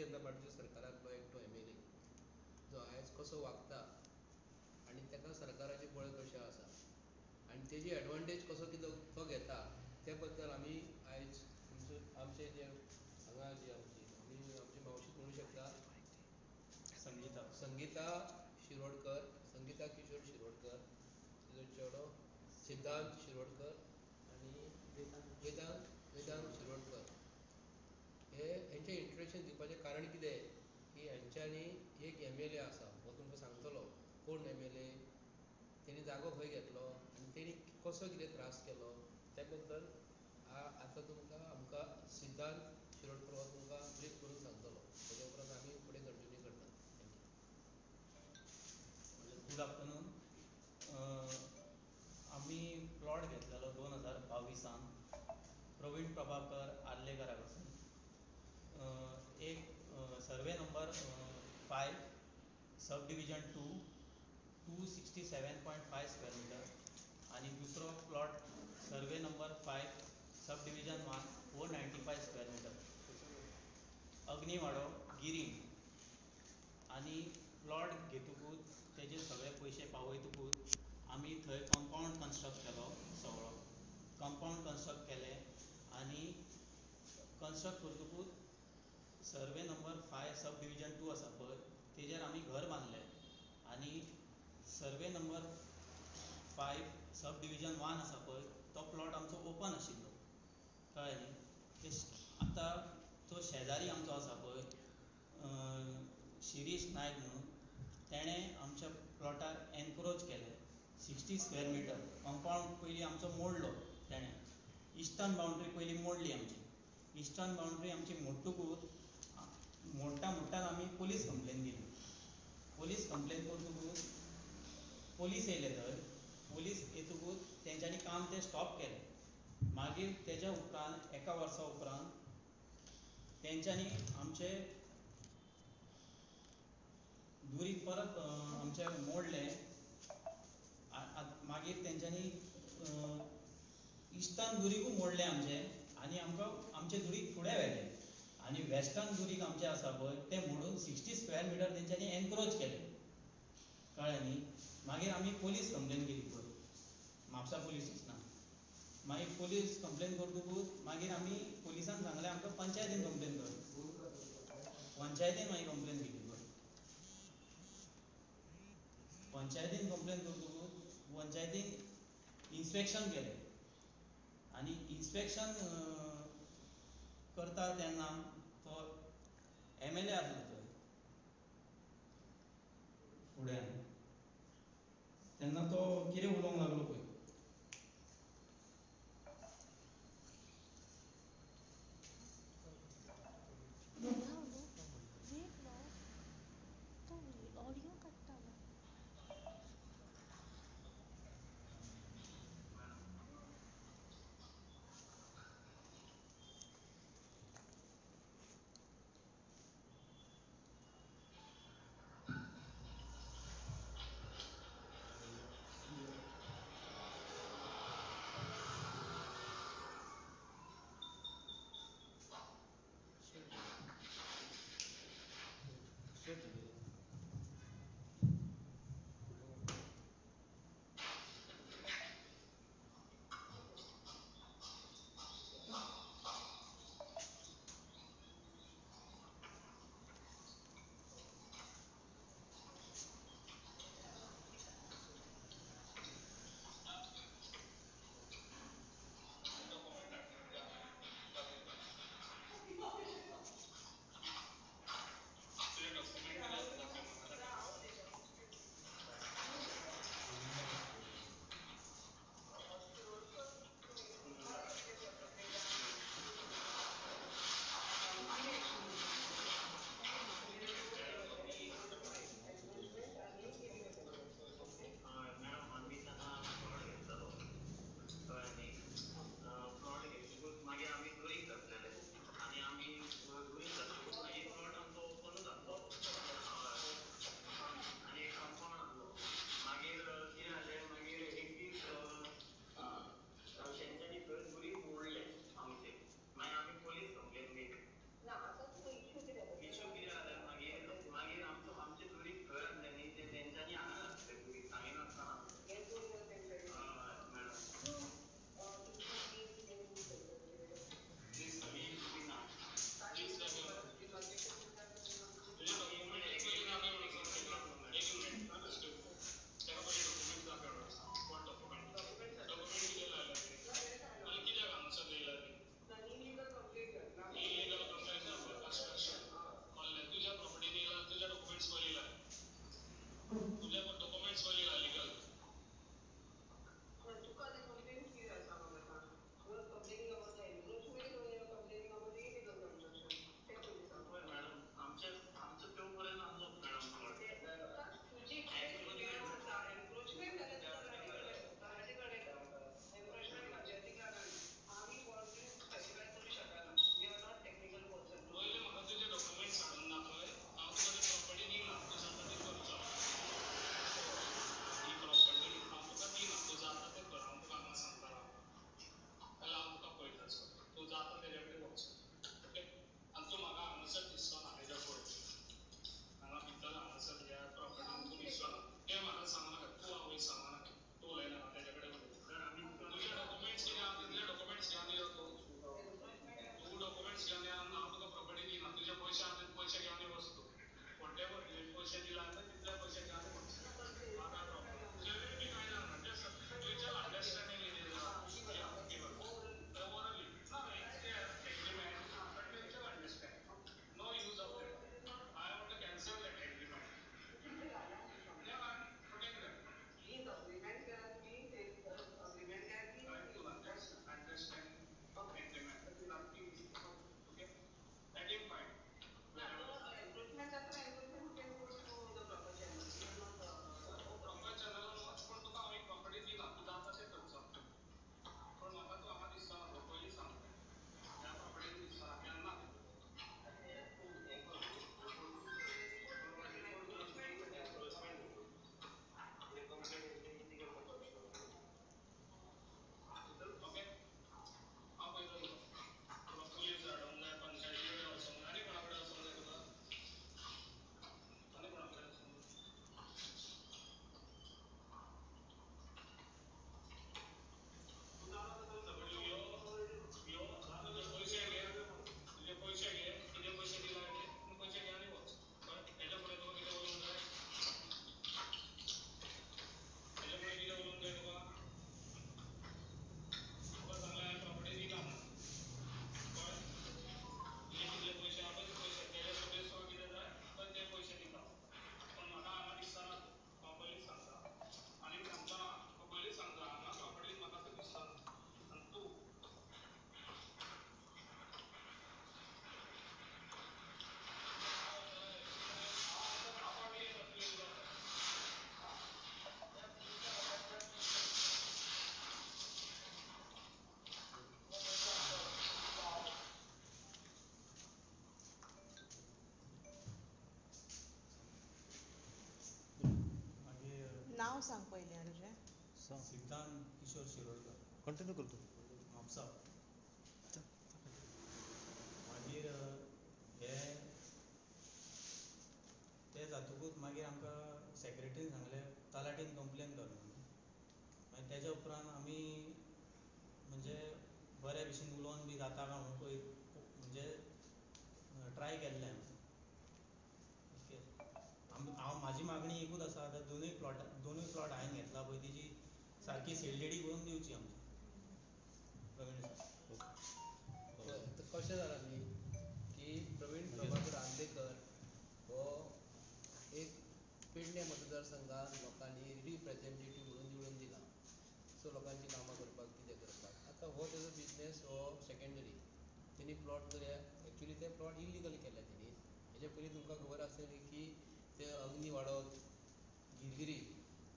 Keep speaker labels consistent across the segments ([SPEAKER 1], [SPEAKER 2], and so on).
[SPEAKER 1] भारतीय जनता पार्टीच्या सरकारांतलो एकटो MLA जो आयज कसो वागता आनी ताका सरकाराची पळय कशी आसा आनी तेजी एडवांटेज कसो कितें तो घेता ते बद्दल आमी आयज आमचे जे हांगा जी आमची मावशी म्हणूं शकता संगीता शिरोडकर, संगीता किशोर शिरोडकर, तिजो चेडो सिद्धांत शिरोडकर आनी वेदांत शिरोडकर हेंचे इंट्रोडक्शन दिवपाचें कारण कितें की हेंच्यांनी एक MLA आसा हो तुमकां सांगतलो कोण MLA तेणी जागो खंय घेतलो आनी तेणी कसो कितें त्रास केलो त्या बद्दल आतां तुमकां आमकां सिद्धांत शिरोडकर हो तुमकां ब्रीफ करून सांगतलो तेज्या उपरांत आमी फुडें कंटिन्यू करता.
[SPEAKER 2] Good afternoon. आमी प्लॉट घेतलेलो 2022 प्रवीण प्रभाकर आर्लेकरा कडसून. एक survey number 5 sub division 2 267.5 square metre आनी दुसरो plot survey number 5 sub division 1 495 square metre. अग्निवाडो गिरी आनी प्लॉट घेतकूच तेजे सगळे पयशे पावयतकूच आमी थंय कंपाउंड कन्स्ट्रक्ट केलो सगळो. कंपाउंड कन्स्ट्रक्ट केलें आनी कन्स्ट्रक्ट करतकूच सर्वे नंबर 5 सब डिविजन 2 आसा पळय तेजेर आमी घर बांदलें आनी सर्वे नंबर 5 सब डिविजन 1 आसा पळय तो प्लॉट आमचो ओपन आशिल्लो कळ्ळें न्ही. आतां तो शेजारी आमचो आसा पळय शिरीश नायक म्हणून तेणें आमच्या प्लॉटार एनक्रोच केलें 60 स्क्वेअर मिटर. कंपाउंड पयलीं आमचो मोडलो तेणें. इस्टर्न बाउंड्री पयलीं मोडली आमची. इस्टर्न बाउंड्री आमची मोडटकूच मोडटाच आमी पुलीस कंप्लेन दिली. पुलीस कंप्लेन करतकूच पुलीस येयले थंय. पुलीस येतकूच तेंच्यांनी काम तें स्टॉप केलें. मागीर तेज्या उपरांत एका वर्सा उपरांत तेंच्यांनी आमचे दुरीग परत आमचे मोडले. मागीर तेंच्यांनी इस्टर्न दुरीगूय मोडले आमचे आनी आमकां आमचे दुरीग फुडें व्हेले आनी वेस्टर्न दुरीग आमचे आसा पळय ते मोडून 60 स्क्वेअर मिटर तेंच्यांनी एनक्रोच केले कळ्ळें न्ही. मागीर आमी पुलीस कंप्लेन केली परत म्हापसा पुलीस स्टेशनार. मागीर पुलीस कंप्लेन करतकूच मागीर आमी पुलिसान सांगलें आमकां पंचायतीन कंप्लेन कर. पंचायतीन मागीर कंप्लेन केली परत. पंचायतीन कंप्लेन करतकूच पंचायतीन इन्स्पेक्शन केलें आनी इन्स्पेक्शन करता तेन्ना तो MLA आसलो थंय फुड्यान तेन्ना तो कितें उलोवंक लागलो पळय
[SPEAKER 3] ऑडियो काडटालो.
[SPEAKER 4] नांव सांग पयलीं तुजें.
[SPEAKER 2] सिद्धांत किशोर शिरोडकर.
[SPEAKER 5] कंटिन्यू करतो.
[SPEAKER 2] म्हापसा. मागीर हे ते जातकूच मागीर आमकां सेक्रेटरीन सांगलें तलाटीन कंप्लेन कर म्हणून. मागीर तेज्या उपरांत आमी म्हणजे बऱ्या भशेन उलोवन बी जाता काय म्हणून पळय म्हणजे ट्राय केल्लें आमी. ओके. हांव म्हाजी मागणी एकूच आसा आतां दोनूय प्लॉट हांवें घेतला पळय तेजी सारकी सेलडेडी करून दिवची आमची. प्रवीण सर.
[SPEAKER 1] तर कशें जालां न्ही की प्रवीण प्रभाकर आर्लेकर हो एक पेडणे मतदारसंघात लोकांनी रिप्रेझेंटेटीव म्हणून निवडून दिला. सो लोकांची कामां करपाक कितें करपाक आतां हो तेजो बिजनेस हो सेकेंडरी. तेणी प्लॉट जर एक्चुली ते प्लॉट इल्लिगल केल्या तेणी. हेजे पयलीं तुमकां खबर आसतली की ते अग्नी वाडो गिरगिरी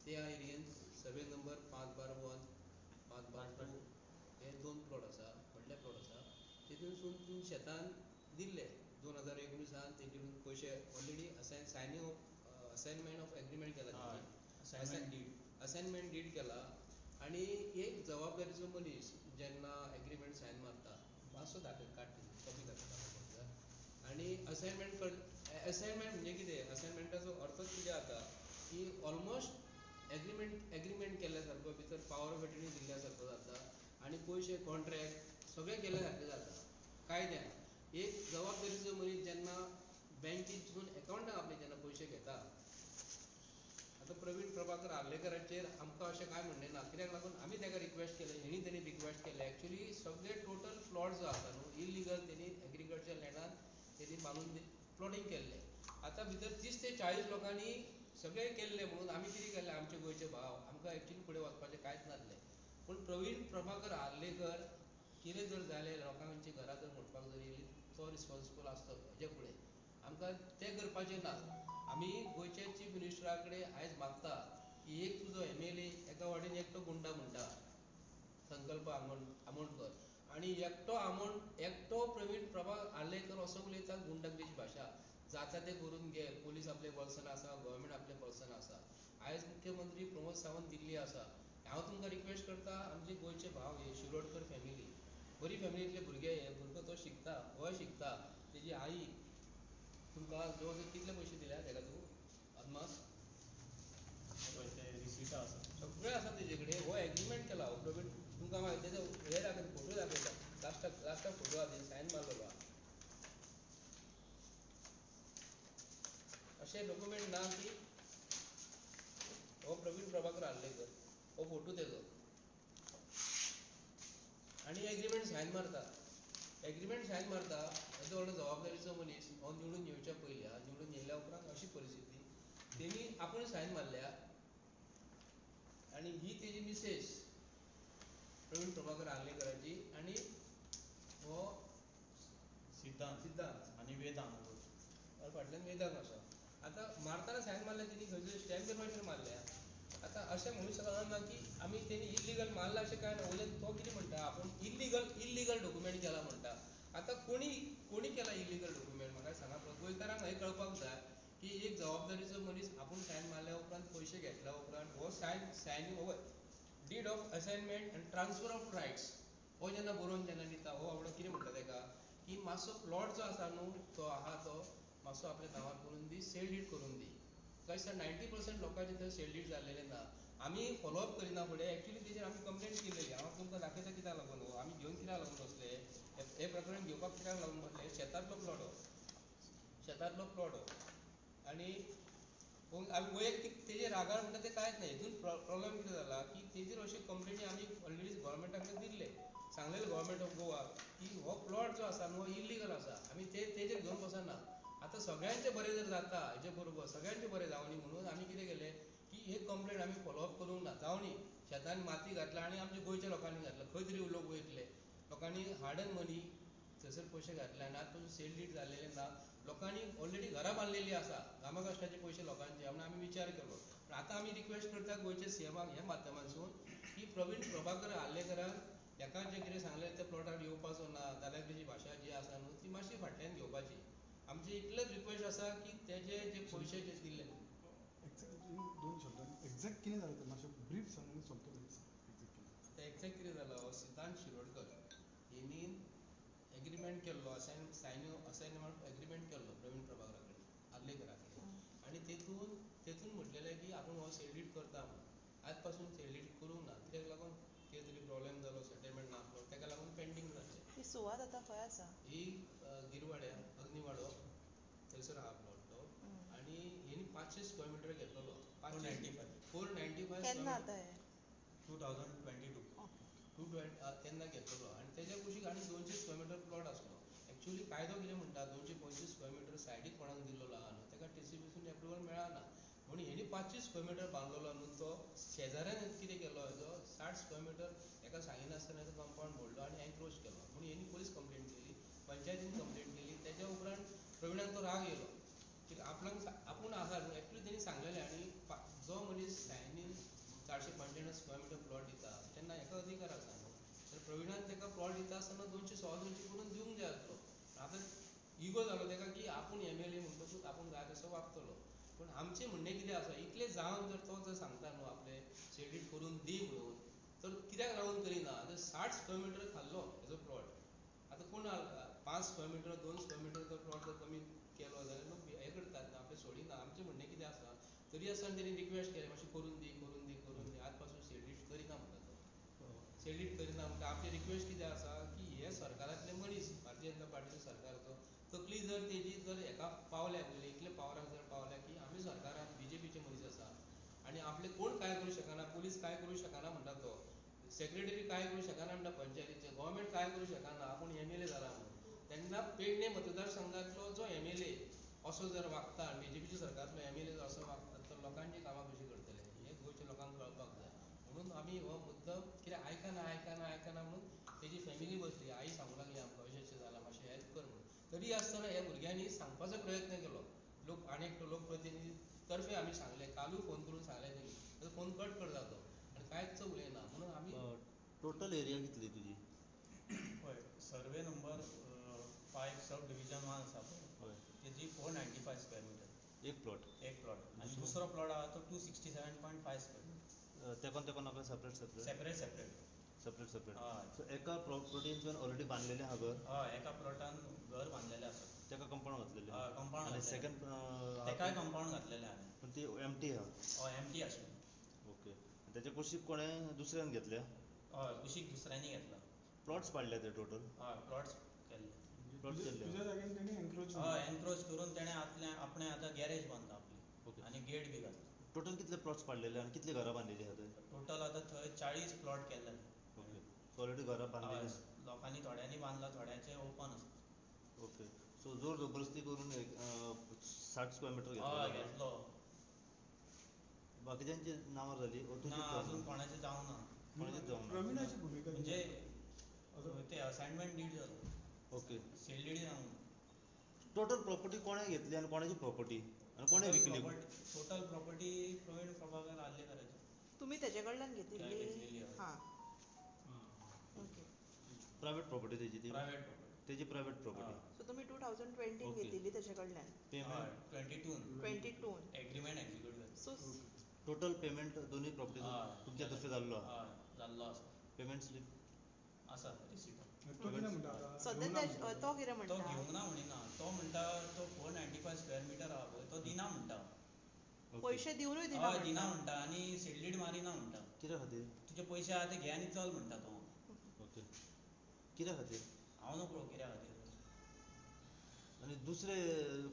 [SPEAKER 1] त्या एरियेन सर्वे नंबर 5/1 5/2 हे 2 प्लॉट आसा व्हडले प्लॉट आसा. तेतूनसून तीं शेतान दिल्ले 2019 तेजेरून पयशे ऑलरेडी असायनमेंट ऑफ एग्रीमेंट केला तेणी. असायनमेंट डीड केला आनी एक जबाबदारीचो मनीस जेन्ना एग्रीमेंट सायन मारता मातसो काड कॉपी दाखयता. आनी असायनमेंट म्हणजे कितें असायनमेंटाचो अर्थच कितें जाता की ऑलमोस्ट एग्रीमेंट केल्ल्या सारको भितर पावर ऑफ एटर्नी दिल्ल्या सारको जाता आनी पयशे कॉन्ट्रॅक्ट सगळें केल्ल्या सारकें जाता कायद्यान. एक जबाबदारीचो मनीस जेन्ना बँकेतसून एकावंटाक आपले जेन्ना पयशे घेता. आतां प्रवीण प्रभाकर आर्लेकराचेर आमकां अशें कांय म्हणणें ना कित्याक लागून आमी ताका रिक्वेस्ट केलें हेणी तेणी रिक्वेस्ट केलें एक्चुली सगळे टोटल प्लॉट जो आसा न्हू इल्लिगल तेणी एग्रीकल्चर लँडान तेणी बांदून प्लॉटींग केल्लें. आतां भितर 30 ते 40 लोकांनी सगळें केल्लें म्हणून आमी कितें केलें आमचे गोंयचे भाव आमकां एक्चुली फुडें वचपाचें कांयच नासलें. पूण प्रवीण प्रभाकर आर्लेकर कितें जर जालें लोकांची घरां जर मोडपाक जर येयली तो रिस्पॉन्सिबल आसतलो हेजे फुडें. आमकां तें करपाचें ना. आमी गोंयचे चीफ मिनिस्टरा कडेन आयज मागता की एक तुजो MLA एका वाटेन एकटो गुंडा म्हणटा संकल्प आमोणकर आनी एकटो प्रवीण प्रभाकर आर्लेकर असो उलयता गुंडगिरीची भाशा. जाता तें करून घे पुलीस आपले बॉल्सान आसा गव्हर्मेंट आपले बॉल्सान आसा. आयज मुख्यमंत्री प्रमोद सावंत दिल्ली आसा. हांव तुमकां रिक्वेस्ट करता आमचे गोंयचे भाव हे शिरोडकर फॅमिली बरी फॅमिलींतले भुरगे हे भुरगो तो शिकता हो शिकता तेजी आई तुमकां जवळ जवळ कितले पयशे दिल्या ताका तूं अदमास
[SPEAKER 2] ते रिसिप्टां आसा.
[SPEAKER 1] सगळें आसा तेजे कडेन. हो एग्रीमेंट केला हो प्रवीण तुमकां मागीर तेजो हे दाखयता फोटो दाखयता लास्टाक फोटो आहा तेजे सायन मारलेलो आहा. अशें डॉक्युमेंट ना की हो प्रवीण प्रभाकर आर्लेकर हो फोटो तेजो आनी एग्रीमेंट सायन मारता. एग्रीमेंट सायन मारता येदो व्हडलो जबाबदारीचो मनीस हो निवडून येवच्या पयलीं निवडून येयल्या उपरांत अशी परिस्थिती तेणी आपूण सायन मारल्या आनी ही तेजी मिसेस प्रवीण प्रभाकर आर्लेकराची आनी हो
[SPEAKER 2] सिद्धांत आनी वेदांत
[SPEAKER 1] फाटल्यान वेदांत आसा. आतां मारतना सायन मारल्या तेणी खंयसर स्टॅम्प पेपराचेर मारल्या. आतां अशें म्हणूंक शकना की आमी तेणी इल्लिगल मारला अशें कांय ना उलयन तो कितें म्हणटा आपूण इल्लिगल डॉक्युमेंट केला म्हणटा. आतां कोणी केला इल्लिगल डॉक्युमेंट म्हाका सांगा पळोवन. गोंयकारांक हें कळपाक जाय की एक जबाबदारीचो मनीस आपूण सायन मारल्या उपरांत पयशे घेतल्या उपरांत हो सायन डीड ऑफ असायनमेंट आनी ट्रान्सफर ऑफ रायट्स हो जेन्ना बरोवन जेन्ना दिता हो बाबडो कितें म्हणटा ताका की मातसो प्लॉट जो आसा न्हू तो आहा तो मातसो आपल्या नांवार करून दी सेल डीड करून दी. थंय सर 90% लोकांचे थंय सेल डीड जाल्लेले ना. आमी फॉलोअप करिना फुडें एक्चुली तेजेर आमी कंप्लेंट केल्लेली. हांव तुमकां दाखयता कित्याक लागून हो आमी घेवन कित्याक लागून बसले हे प्रकरण घेवपाक कित्याक लागून बसले शेतांतलो प्लॉट हो आनी आमी वैयक्तीक तेजेर रागार म्हणटा तें कांयच ना. हितून प्रॉब्लेम कितें जाला की तेजेर अश्यो कंप्लेनी आमी ऑलरेडी गोवोरमेंटा कडेन दिल्ले सांगलेले गोवोरमेंट ऑफ गोवा की हो प्लॉट जो आसा न्हू इल्लिगल आसा. आमी तेजेर घेवन बसना. आतां सगळ्यांचें बरें जर जाता हेजे बरोबर सगळ्यांचें बरें जावनी म्हणून आमी कितें केलें की एक कंप्लेंट आमी फॉलोअप करूंक ना जावनी शेतांनी माती घातला आनी आमच्या गोंयच्या लोकांनी घातला खंय तरी लोक वयतले लोकांनी हार्ड एंड मनी थंयसर पयशे घातले आनी आतां सेल डीड जाल्लेले ना. लोकांनी ऑलरेडी घरां बांदलेलीं आसा कामाकाश्टाचे पयशे लोकांचे म्हणून आमी विचार केलो. पूण आतां आमी रिक्वेस्ट करता गोंयच्या सीएमाक ह्या माध्यमांतसून की प्रवीण प्रभाकर आर्लेकरान हेका जें कितें सांगलें त्या प्लॉटार येवपाचो ना दादागिरीची भाशा जी आसा न्हू ती मातशी फाटल्यान घेवपाची. आमची इतलेंच रिक्वेस्ट आसा की तेजे जे पयशे जे दिल्ले
[SPEAKER 4] दोन शब्दांनी एक्झॅक्ट कितें जालें तें मातशें ब्रीफ सांग आनी सोंपता एक्झॅक्ट कितें.
[SPEAKER 1] आतां एक्झॅक्ट कितें जालो सिद्धांत शिरोडकर हेणी एग्रीमेंट केल्लो असायनमेंट एग्रीमेंट केल्लो प्रवीण प्रभाकरा कडेन आर्लेकरा कडेन आनी तेतून म्हटलेलें की आपूण हो सेल डीड करता म्हणून आज पासून सेल डीड करूंक ना कित्याक लागून कितें तरी प्रॉब्लेम जालो सेटलमेंट नासलो ताका लागून पेंडींग जाल्लें.
[SPEAKER 3] ही सुवात आतां खंय आसा?
[SPEAKER 1] ही गिरवाड्या अग्निवाडो थंयसर आहा प्लॉट तो आनी हेणी 500 स्क्वेअर मिटर घेतलेलो 495
[SPEAKER 3] केन्ना
[SPEAKER 1] स्क्वेअर
[SPEAKER 3] आतां हें?
[SPEAKER 2] 2022.
[SPEAKER 1] तेन्ना घेतलो आनी तेज्या कुशीक आनी 200 स्क्वेअर मिटर प्लॉट आसलो. एक्चुअली कायदो कितें म्हणटा 235 स्क्वेअर मिटर सायडीक कोणाक दिल्लो आहा न्हू ताका टीसीबीसून एप्रुवल मेळना म्हणून हेणी 500 स्क्वेअर मिटर बांदलेलो न्हू तो शेजाऱ्यान कितें केलो हेजो 60 स्क्वेअर मिटर ताका सांगिनासतना कंपाउंड मोडलो आनी एनक्रोच केलो म्हणून हेणी पुलीस कंप्लेंट केली पंचायतीन कंप्लेंट केली तेज्या उपरांत प्रविणाक तो राग येयलो की आपूण आसा न्हू एक्चुअली तेणी सांगलेलें आनी जो मनीस सायनीन 495 स्क्वेअर मिटर प्लॉट दिता तेन्ना हेका अधिकार आसा न्हू तर प्रविणान ताका प्लॉट दिता आसतना 200 करून दिवंक जाय आसलो. आतां इगो जालो ताका की आपूण MLA म्हणटकूच आपूण जाय तसो वागतलो पूण आमचें म्हणणें कितें आसा इतलें जावन जर तो जर सांगता न्हू आपलें सेल डीड करून दी म्हणून तर कित्याक लागून करिना आतां 60 स्क्वेअर मिटर खाल्लो हेजो प्लॉट आतां कोण 5 स्क्वेअर मिटर 2 स्क्वेअर मिटर जर प्लॉट जर कमी केलो जाल्यार लोक हें करतात न्हू आपलें सोडिना आमचें म्हणणें कितें आसा तरी आसतना तेणी रिक्वेस्ट केलें मातशें करून दी आज पासून सेल डीड करिना म्हणटा तो सेल डीड करिना म्हणटा आमची रिक्वेस्ट कितें आसा की हे सरकारांतले मनीस भारतीय जनता पार्टीचो सरकाराचो तकली जर तेजी जर हेका पावल्या पयलीं इतल्या पावराक जर पावल्या की आमी सरकारांत BJPचे मनीस आसा आनी आपले कोण कांय करूं शकना पुलीस कांय करूं शकना म्हणटा तो सेक्रेटरी कांय करूं शकना म्हणटा पंचायतीचे गव्हर्मेंट कांय करूं शकना आपूण MLA जाला म्हणून तेन्ना पेडणे मतदारसंघांतलो जो MLA असो जर वागता BJPच्या सरकारांतलो MLA जर असो वागता तर लोकांची कामां कशीं करतले हें गोंयच्या लोकांक कळपाक जाय म्हणून आमी हो मुद्दम कितें आयकना म्हणून तेजी फॅमिली बसली आई सांगूंक लागली आमकां अशें अशें जालां मातशें हेल्प कर म्हणून तरी आसतना ह्या भुरग्यांनी सांगपाचो प्रयत्न केलो लोक आनीक लोकप्रतिनिधी तर्फे आमी सांगलें कालूय फोन करून सांगलें तेणी ताजो फोन कट करता तो आनी कांयच उलयना म्हणून आमी
[SPEAKER 5] टोटल एरिया कितली तुजी?
[SPEAKER 2] पळय सर्वे नंबर 5 सब डिविजन 1 आसा पळय
[SPEAKER 5] हय
[SPEAKER 2] तेजी 495 स्क्वेअर मिटर
[SPEAKER 5] एक प्लॉट
[SPEAKER 2] एक प्लॉट आनी दुसरो प्लॉट आहा तो 267.5 स्क्वेअर मिटर
[SPEAKER 5] तेकोन तेकोन आपल्या सेपरेट
[SPEAKER 2] सेपरेट
[SPEAKER 5] सेपरेट
[SPEAKER 2] हय
[SPEAKER 5] सो एका प्रॉपर्टीन ऑलरेडी बांदलेलें आहा घर
[SPEAKER 2] हय एका प्लॉटान घर बांदलेलें आसा
[SPEAKER 5] तेका कंपाउंड घातलेलें
[SPEAKER 2] हय कंपाउंड
[SPEAKER 5] आनी
[SPEAKER 2] घातलेलें
[SPEAKER 5] सेकंड
[SPEAKER 2] तेकाय कंपाउंड घातलेलें हांवें
[SPEAKER 5] पूण ती एम्प्टी आहा
[SPEAKER 2] हय एम्प्टी आशिल्ली
[SPEAKER 5] ओके तेच्या कुशीक कोणें दुसऱ्यान घेतल्या
[SPEAKER 2] हय कुशीक दुसऱ्यांनी घेतला
[SPEAKER 5] प्लॉट्स पाडल्या ते टोटल
[SPEAKER 2] हय प्लॉट्स केल्ले
[SPEAKER 4] तुज्या जाग्यान तेणी एनक्रोच
[SPEAKER 2] हय एनक्रोच करून तेणें आपणें आतां गॅरेज बांदता आपली
[SPEAKER 5] ओके
[SPEAKER 2] आनी गेट बी घातला
[SPEAKER 5] टोटल कितले प्लॉट्स पाडलेले आनी कितली घरां बांदिल्लीं आहा थंय
[SPEAKER 2] टोटल आतां थंय 40 प्लॉट केल्ले
[SPEAKER 5] ओके सो ऑलरेडी घरां बांदिल्लीं
[SPEAKER 2] हय लोकांनी थोड्यांनी बांदला थोड्यांचें ओपन आसा
[SPEAKER 5] ओके सो जोर जबरदस्ती करून 60 स्क्वेअर मिटर
[SPEAKER 2] हय
[SPEAKER 5] घेतलो
[SPEAKER 2] घेतलो
[SPEAKER 5] बाकीच्यांची नांवां जालीं
[SPEAKER 2] ना अजून कोणाचें जावंक ना
[SPEAKER 5] कोणाचेंच जावंक ना
[SPEAKER 4] प्रवीणाची भुमिका
[SPEAKER 2] म्हणजे ते असायनमेंट डीड जालो
[SPEAKER 5] ओके
[SPEAKER 2] सेल डीड जावंक ना
[SPEAKER 5] टोटल प्रॉपर्टी कोणें घेतली आनी कोणाची प्रॉपर्टी आनी कोणें विकली
[SPEAKER 2] टोटल प्रॉपर्टी प्रवीण प्रभाकर आर्लेकराची
[SPEAKER 3] तुम्ही तेजे कडल्यान
[SPEAKER 2] घेतलेली,
[SPEAKER 3] घेतिल्ली
[SPEAKER 2] हय.
[SPEAKER 3] हां ओके
[SPEAKER 5] प्रायवेट प्रॉपर्टी तेजी ती
[SPEAKER 2] प्रायवेट प्रॉपर्टी
[SPEAKER 5] तेजी प्रायवेट प्रॉपर्टी
[SPEAKER 3] सो तुमी 2020
[SPEAKER 5] ओके.
[SPEAKER 3] घेतिल्ली तेजे कडल्यान
[SPEAKER 5] पेमेंट
[SPEAKER 2] 22
[SPEAKER 3] 22
[SPEAKER 2] एग्रीमेंट एक्झिक्यूट जालो
[SPEAKER 3] सो
[SPEAKER 5] टोटल पेमेंट दोनूय प्रॉपर्टी तुमच्या तर्फे जाल्लो आहा
[SPEAKER 2] हय जाल्लो आसा
[SPEAKER 5] पेमेंट स्लीप
[SPEAKER 2] आसा रिसिप्ट
[SPEAKER 4] तो कितें म्हणटा आतां
[SPEAKER 3] सद्या तो कितें
[SPEAKER 2] तो
[SPEAKER 3] म्हणटा
[SPEAKER 2] घेवंक ना म्हणिना तो म्हणटा तो 495 स्क्वेअर मिटर आहा पळय तो दिना म्हणटा
[SPEAKER 3] पयशे दिवनूय दिना
[SPEAKER 2] हय दिना
[SPEAKER 3] म्हणटा
[SPEAKER 2] म्हणटा आनी सेल डीड मारिना म्हणटा
[SPEAKER 5] कित्या खातीर
[SPEAKER 2] तुजे पयशे आहा ते घे आनी चल म्हणटा तो
[SPEAKER 5] ओके कित्या खातीर
[SPEAKER 2] हांव नकळो कित्या खातीर
[SPEAKER 5] आनी दुसरे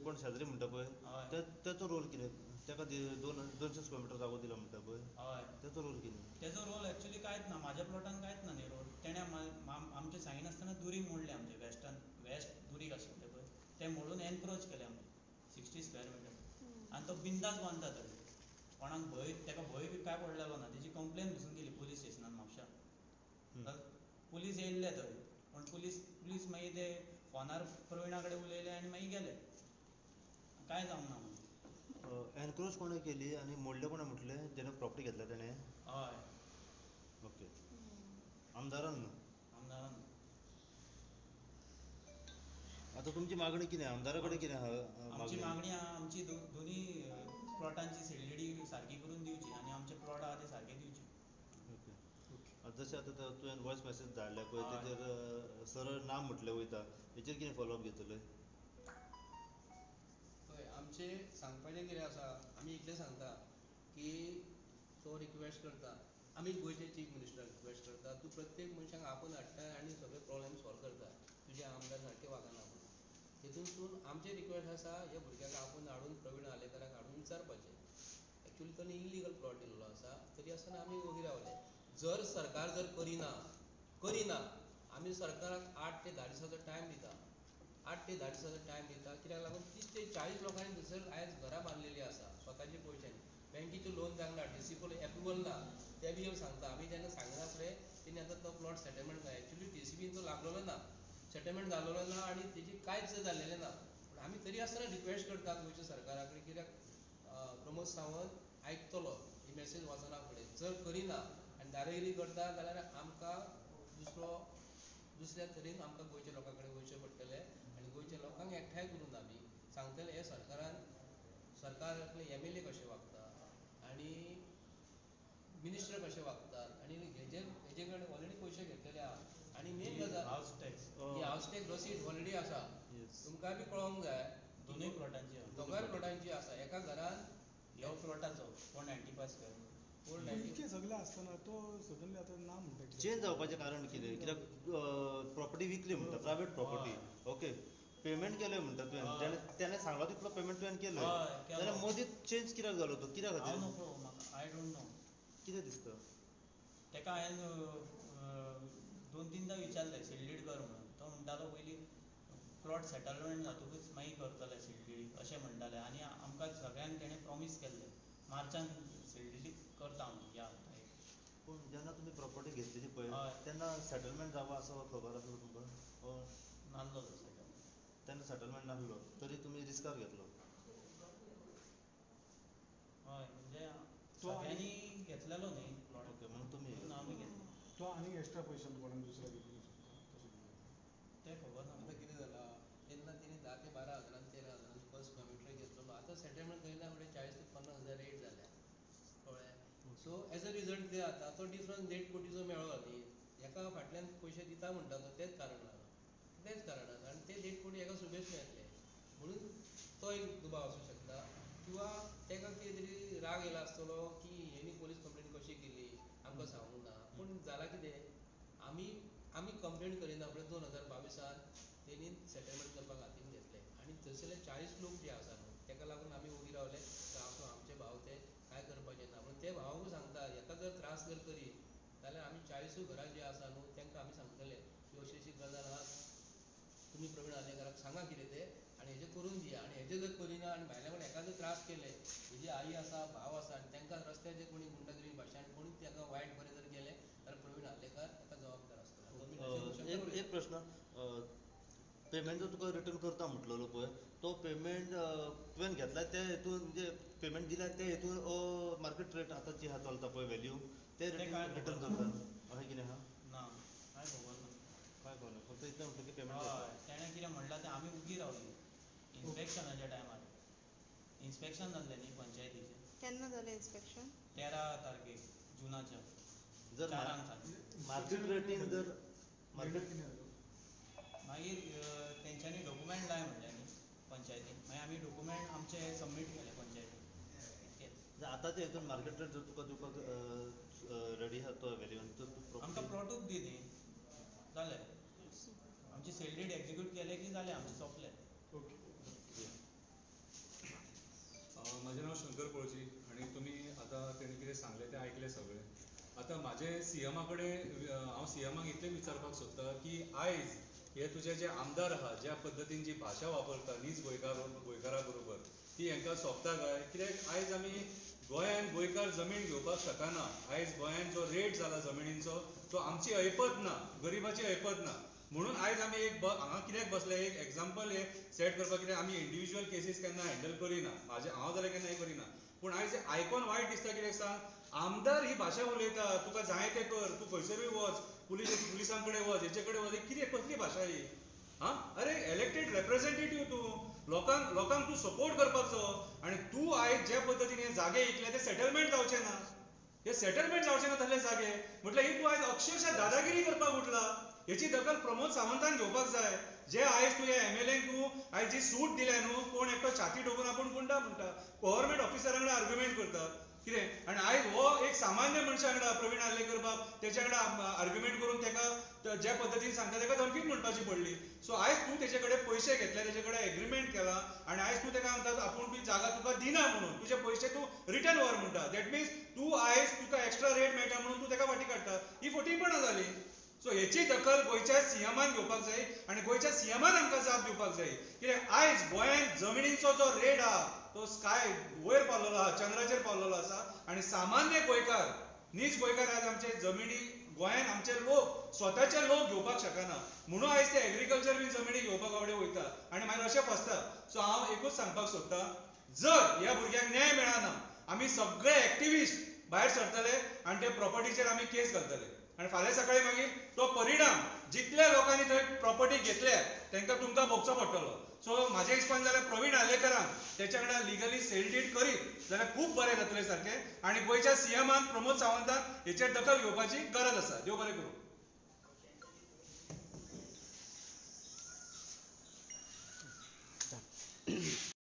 [SPEAKER 5] कोण शेजारी म्हणटा पळय
[SPEAKER 2] हय
[SPEAKER 5] तेचो रोल कितें तेका 200 स्क्वेअर मिटर जागो दिला म्हणटा पळय
[SPEAKER 2] हय
[SPEAKER 5] तेचो रोल कितें
[SPEAKER 2] तेजो रोल एक्चुअली कांयच ना म्हाज्या प्लॉटान कांयच ना न्ही रोल तेणें आमचें सांगिनासतना दुरींग मोडलें आमचें वेस्ट दुरीग आशिल्लें पळय तें मोडून एनक्रोच केलें आमचें 60 स्क्वेअर मिटर आनी तो बिंदास बांदता थंय कोणाक भंय तेका भंय बी कांय पडलेलो ना तेजी कंप्लेन पसून केली पुलीस स्टेशनान म्हापशा पुलीस येयल्ले थंय पूण पुलीस मागीर ते फोनार प्रविणा कडेन उलयले आनी मागीर गेले कांय जावंक ना म्हणून
[SPEAKER 5] एनक्रोच कोणें केली आनी मोडलें कोणें म्हटलें जेणे प्रॉपर्टी घेतल्या तेणें
[SPEAKER 2] हय
[SPEAKER 5] ओके आमदारान न्हू
[SPEAKER 2] आमदारान
[SPEAKER 5] आतां तुमची मागणी कितें आमदारा कडेन कितें आहा
[SPEAKER 2] आमची मागणी आहा आमची दोनी प्लॉटांची सेल डीडी
[SPEAKER 5] जशें आतां तुवें वॉयस मॅसेज धाडल्या पळय
[SPEAKER 2] हय.
[SPEAKER 5] तेजेर सरळ नाम म्हटलें वयता हेचेर कितें फॉलोअप घेतले?
[SPEAKER 1] पळय आमचें सांगपाचें कितें आसा आमी इतलें सांगता की तो रिक्वेस्ट करता आमी गोंयचे चीफ मिनिस्टर रिक्वेस्ट करता तूं प्रत्येक मनशाक आपोवन हाडटा आनी सगळे प्रॉब्लेम सॉल्व करता तुजे आमदार सारके वागना म्हणून तेतूंतसून आमचें रिक्वेस्ट आसा ह्या भुरग्याक आपोवन हाडून प्रवीण आलेकराक हाडून विचारपाचें एक्चुली तो इल्लिगल प्लॉट दिल्लो आसा तरी आसतना आमी वोगी रावले जर सरकार जर करिना आमी सरकाराक 8 ते 10 दिसाचो टायम दिता 8 ते 10 दिसाचो टायम दिता कित्याक लागून 30 ते 40 लोकांनी थंयसर आयज घरां बांदलेलीं आसा स्वताचे पयशांनी बँकेचें लोन जावंक ना डिसिपल एप्रुवल ना ते बी सांगता आमी जेन्ना सांगना फुडें तेणी आतां तो प्लॉट सेटलमेंट जाय एक्चुली DCBन तो लागलेलो ना सेटलमेंट जाल्लो ना आनी तेजी कांयच जाल्लेलें ना पूण आमी तरी आसतना रिक्वेस्ट करता गोंयच्या सरकारा कडेन कित्याक प्रमोद सावंत आयकतलो ही मॅसेज वचना फुडें जर करिना आनी दादागिरी करता जाल्यार आमकां दुसऱ्या तरेन आमकां गोंयच्या लोकां कडेन वयचें पडटलें आनी गोंयच्या लोकांक एकठांय करून आमी सांगतले हे सरकारांतले MLA कशे वागता आनी मिनिस्टर कशे वागतात आनी हेजे कडेन ऑलरेडी पयशे घेतलेले आहा आनी मेन गजाल
[SPEAKER 2] हावस टॅक्स
[SPEAKER 1] ही हावस टॅक्स रसीद ऑलरेडी आसा
[SPEAKER 5] येस
[SPEAKER 1] तुमकां बी कळोंक जाय
[SPEAKER 2] दोनूय प्लॉटांची आहा.
[SPEAKER 1] दोगांय प्लॉटांची आसा एका घरान
[SPEAKER 2] ह्यो प्लॉटाचो 495 स्क्वेअर
[SPEAKER 1] फोर
[SPEAKER 4] पण इतकें सगळें आसतना तो सडनली आतां ना म्हणटा कित्याक?
[SPEAKER 5] चेंज जावपाचें कारण कितें कित्याक प्रॉपर्टी विकली म्हणटा प्रायवेट प्रॉपर्टी ओके पेमेंट केलें म्हणटा तुवें तेणें सांगलो तितलो पेमेंट तुवें केलो
[SPEAKER 2] हय, केलो.
[SPEAKER 5] जाल्यार मदींच चेंज कित्याक जालो तो कित्या
[SPEAKER 2] हांव
[SPEAKER 5] खातीर
[SPEAKER 2] नको म्हाका आय डोंट नो
[SPEAKER 5] कितें दिसता
[SPEAKER 2] तेका हांवें 2-3दां विचारलें सील कर म्हणून तो म्हणटालो पयलीं प्लॉट सेटलमेंट जातकूच मागीर करतले सील अशें म्हणटाले आनी आमकां सगळ्यांक तेणें प्रॉमीस केल्लें मार्चान सील करता म्हणून या
[SPEAKER 5] पूण जेन्ना तुमी प्रॉपर्टी घेतलेली पळय
[SPEAKER 2] हय.
[SPEAKER 5] तेन्ना सेटलमेंट जावपा असो खबर आसलो तुमकां
[SPEAKER 2] नासलो तो सेटलमेंट
[SPEAKER 5] तेन्ना सेटलमेंट नासलो तरी तुमी रिस्कार घेतलो
[SPEAKER 2] हय म्हणजे
[SPEAKER 4] तो
[SPEAKER 2] सगळ्यांनी घेतलेलो न्ही प्लॉट
[SPEAKER 5] ओके म्हणून तुमी
[SPEAKER 2] म्हणून आमी घेतलो
[SPEAKER 4] तो आनीक एक्स्ट्रा पयशांनी कोणाक दुसऱ्याक विकूंक शकता तशें कितें?
[SPEAKER 2] तें खबर ना
[SPEAKER 1] आतां कितें जालां तेन्ना तेणी 10 ते 12 हजारान 13 हजारान पर स्क्वेअर मिटर घेतलो आतां सेटलमेंट करना फुडें 40 ते 50 हजार रेट जाल्या कळ्ळें सो एज अ रिजल्ट कितें जाता तो डिफरन्स 1.5 कोटीचो मेळ्ळो न्ही हेका फाटल्यान पयशे दिता म्हणटा तो तेंच कारण आसा आनी ते 1.5 कोटी हेका सुबेज मेळटले म्हणून तो एक दुबाव आसूं शकता किंवा तेका कितें तरी राग येयला आसतलो की हेणी पुलीस कंप्लेन कशी केली आमकां सांगूंक ना पूण जालां कितें आमी कंप्लेन करिना फुडें 2022 तेणी सेटलमेंट करपाक हातीन घेतलें आनी थंयसरले 40 लोक जे आसा न्हू तेका लागून आमी वोगी रावले आसूं आमचे भाव ते कांय करपाचें ना पूण ते भावाकूय सांगता हेका जर त्रास जर करीत जाल्यार आमी 40 घरां जीं आसा न्हू तेंकां आमी सांगतले की अशी अशी गजाल आहा तुमी प्रवीण आलेकराक सांगा कितें तें आनी हेजें करून दिया आनी हेजें जर करिना आनी भायल्या कोण हेका जर त्रास केले हेजी आई आसा भाव आसा आनी तेंकां रस्त्याचेर कोणी गुंडागिरी भाशणान कोणी तेका वायट बरें जर केलें जाल्यार प्रवीण आलेकर हेका जबाबदार आसतलो तो बी तशें करूं शकता
[SPEAKER 5] एक प्रश्न पेमेंट जो तुका रिटर्न करता म्हटलेलो पळय तो पेमेंट तुवें घेतला त्या हेतून म्हणजे पेमेंट दिल्या त्या हेतून मार्केट रेट आतां जी आहा चलता पळय वॅल्यू ते
[SPEAKER 2] काय
[SPEAKER 5] रिटर्न
[SPEAKER 2] खबर ना.
[SPEAKER 5] करता अशें कितें आहा
[SPEAKER 2] ना कांय खबर ना
[SPEAKER 5] काय कळना फक्त इतलें म्हणटा की पेमेंट
[SPEAKER 2] हय तेणें कितें म्हणलां तें आमी उगी रावलीं इन्स्पेक्शनाच्या टायमार इन्स्पेक्शन जाल्लें न्ही पंचायतीचें
[SPEAKER 3] केन्ना जालें इन्स्पेक्शन
[SPEAKER 2] 13 तारखेक जुनाच्या
[SPEAKER 5] जर
[SPEAKER 2] 4 सांजे
[SPEAKER 5] मार्केट रेटीन जर
[SPEAKER 4] मार्केट
[SPEAKER 5] मार्केट
[SPEAKER 4] कितें जालो?
[SPEAKER 2] मागीर तेंच्यांनी डॉक्युमेंट लाय म्हणलें न्ही पंचायतीन मागीर आमी डॉक्युमेंट आमचे सबमीट केले पंचायतीन इतकेंच
[SPEAKER 5] आतांच्या हेतून मार्केट रेट जर तुका दिवपाक रेडी आहा तो वॅल्यून तर
[SPEAKER 2] आमकां प्लॉटूच दी न्ही जालें आमची सेल डीड एग्जिक्यूट केले की जालें आमचें सोंपलें
[SPEAKER 4] ओके
[SPEAKER 6] म्हजें नांव शंकर पळजी आनी तुमी आतां तेणी कितें सांगलें तें आयकलें सगळें आतां म्हाजें CMा कडेन हांव CMाक इतलें विचारपाक सोदतां की आयज हे तुजे जे आमदार आहा ज्या पद्दतीन जी भाशा वापरता नीज गोंयकारा बरोबर ती हांकां सोबता काय कित्याक आयज आमी गोंयान गोंयकार जमीन घेवपाक शकना आयज गोंयान जो रेट जाला जमिनीचो तो आमची ऐपत ना गरिबाची ऐपत ना म्हणून आयज आमी एक हांगा कित्याक बसले एक एग्जाम्पल सेट करपाक कित्याक आमी इंडिविज्युअल केसीस केन्ना हँडल करिना हांव जाल्यार केन्ना हें करिना पूण आयज आयकोन वायट दिसता कित्याक सांग आमदार ही भाशा उलयता तुका जाय तें कर तूं खंयसरूय वच पुलिसां कडेन वच हेचे कडेन वच कितें कसली भाशा ही हां अरे इलेक्टेड रिप्रेझेंटेटिव्ह तूं लोकांक तूं सपोर्ट करपाचो आनी तूं आयज ज्या पद्दतीन हे जागे इकले ते सेटलमेंट जावचे ना हे सेटलमेंट जावचे ना तसले जागे. म्हटलं ही तूं आयज अक्षरशः दादागिरी करपाक उठला. हेची दखल प्रमोद सावंतान घेवपाक जाय. जे आयज तूं MLAक तूं आयज जी सूट दिल्या न्हू, कोण एकटो छाती ठोकून आपूण गुंडा म्हणटा, गव्हर्नमेंट ऑफिसरा कडेन आर्ग्युमेंट करता कितें, आनी आयज हो एक सामान्य मनशा कडेन प्रवीण आर्लेकर बाब तेच्या कडेन आर्ग्युमेंट करून तेका ज्या पद्दतीन सांगता तेका धमकीच म्हणपाची पडली. सो आयज तूं तेचे कडेन पयशे घेतले, तेचे कडेन एग्रीमेंट केला आनी आयज तूं तेका म्हणटा आपूण बी जागा तुका दिना म्हणून, तुजे पयशे तूं रिटर्न व्हर म्हणटा. दॅट मिन्स तूं आयज तुका एक्स्ट्रा रेट मेळटा म्हणून तूं तेका फाटीं काडटा. ही फटींपणां जाली. सो हेची दखल गोंयच्या CMान घेवपाक जाय आनी गोंयच्या CMान आमकां जाप दिवपाक जाय. कित्याक आयज गोंयांत जमनीचो जो रेट आहा तो स्काय वयर पावलेलो आहा, चंद्राचेर पावलेलो आसा आनी सामान्य गोंयकार, नीज गोंयकार आयज आमचे जमिनी गोंयांत आमचे लोक स्वताचे लोक घेवपाक शकना. म्हणून आयज ते एग्रीकल्चर बी जमिनी घेवपाक आवडे वयता आनी मागीर अशें फसता. सो हांव एकूच सांगपाक सोदतां, जर ह्या भुरग्यांक न्याय मेळना, आमी सगळे एक्टिविस्ट भायर सरतले आनी ते प्रॉपर्टीचेर आमी केस घालतले आनी फाल्यां सकाळी मागीर तो परिणाम जितल्या लोकांनी थंय प्रॉपर्टी घेतल्या तांकां तुमकां भोगचो पडटलो. सो म्हाज्या हिसपान जाल्यार प्रवीण आर्लेकरान तेच्या कडेन लिगली सेलडीड करीत जाल्यार खूब बरें जातलें सारकें आनी गोंयच्या CMान प्रमोद सावंतान हेचेर दखल घेवपाची गरज आसा. देव बरें करूं.